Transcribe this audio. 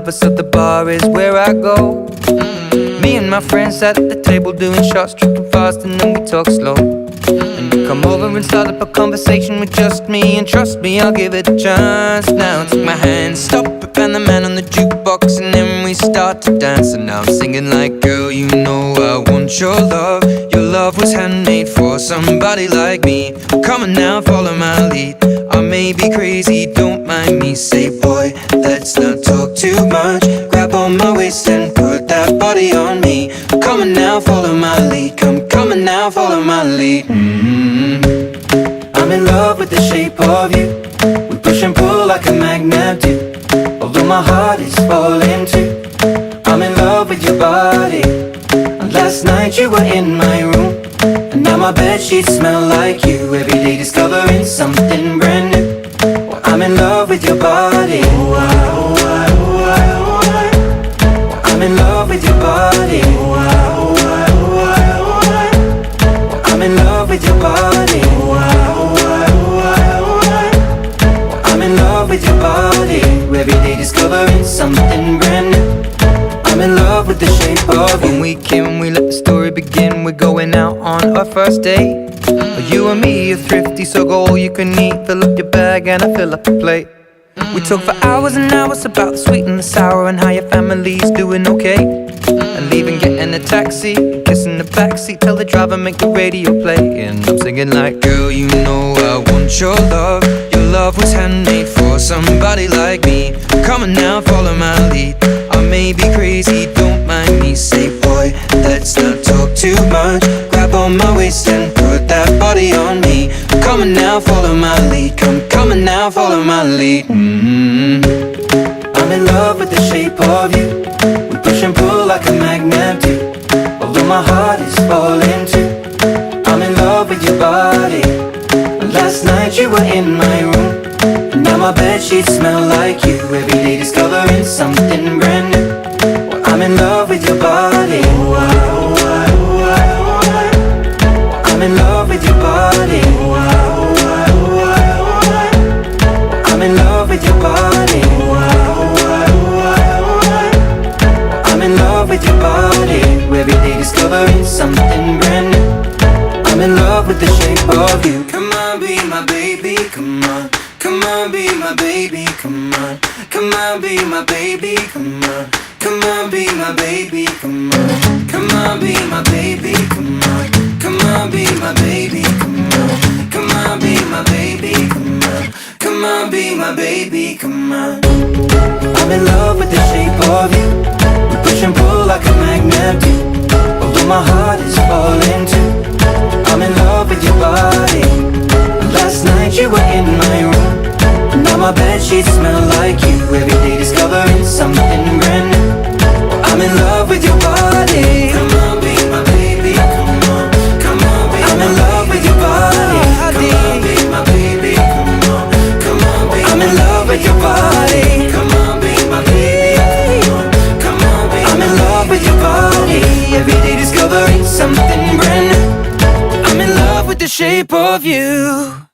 lover, so the bar is where I go. Me and my friends at the table doing shots, tripping fast, and then we talk slow. And you come over and start up a conversation with just me, and trust me, I'll give it a chance. Now take my hand, stop it, and the man on the jukebox, and then we start to dance. And now I'm singing like, girl, you know I want your love. Your love was handmade for somebody like me. Come on now, follow my lead. I may be crazy, don't mind me. Say, boy, let's not talk too much. Grab on my waist and put that body on me. Come on now, follow my lead. Come on now, follow my lead. I'm in love with the shape of you. We push and pull like a magnet do. Although my heart is falling too. I'm in love with your body. And last night you were in my room, and now my bedsheets smell like you. Every day discovering something brand new. Well, I'm in love with your body. I'm in love with your body. I'm in love with your body. I'm in love with your body. Every day discovering something brand new. I'm in love with the shape of you. When we came, we let the story begin. We're going out on our first date. You and me are thrifty, so go all you can eat. Fill up your bag and I fill up the plate. We talk for hours and hours about the sweet and the sour, and how your family's doing okay. And leaving, getting a taxi, kissing the backseat, tell the driver make the radio play. And I'm singing like, girl, you know I want your love. Your love was handmade for somebody like me. Come on now, follow my lead. I may be crazy, don't mind me. Say, boy, let's not talk too much. Grab on my waist and put that body on me. Come on now, follow my lead. Come on now, follow my lead. I'm in love with the shape of you. We push and pull like a magnet do. Although my heart is falling too. I'm in love with your body. Last night you were in my room, and now my bedsheets smell like you. Every day discovering something brand new. Well, I'm in love with your body. I'm in love with your body. I'm in love with your body. I'm in love with your body. Every day discovering something brand new. I'm in love with the shape of you. Come on, be my baby, come on. Come on, be my baby, come on. Come on, be my baby, come on. Come on, be my baby, come on. Come on, be my baby, come on. Come on, be my baby, come on. Come on, be my baby, come on. Come on, be my baby, come on. I'm in love with the shape of you. We push and pull like a magnet do. Although my heart is falling too. I'm in love with your body. Last night you were in my room, and now my bedsheets smell like you. Every day discovering something brand new. I'm in love with your body. Come on, be my baby, come on. Come on, be I'm in love with your body. Come on, be my baby, come on. Come on, be I'm in love with your body. Come on, be my baby, come on. Come on, be I'm in love with your body. Every day discovering something brand new. I'm in love with the shape of you.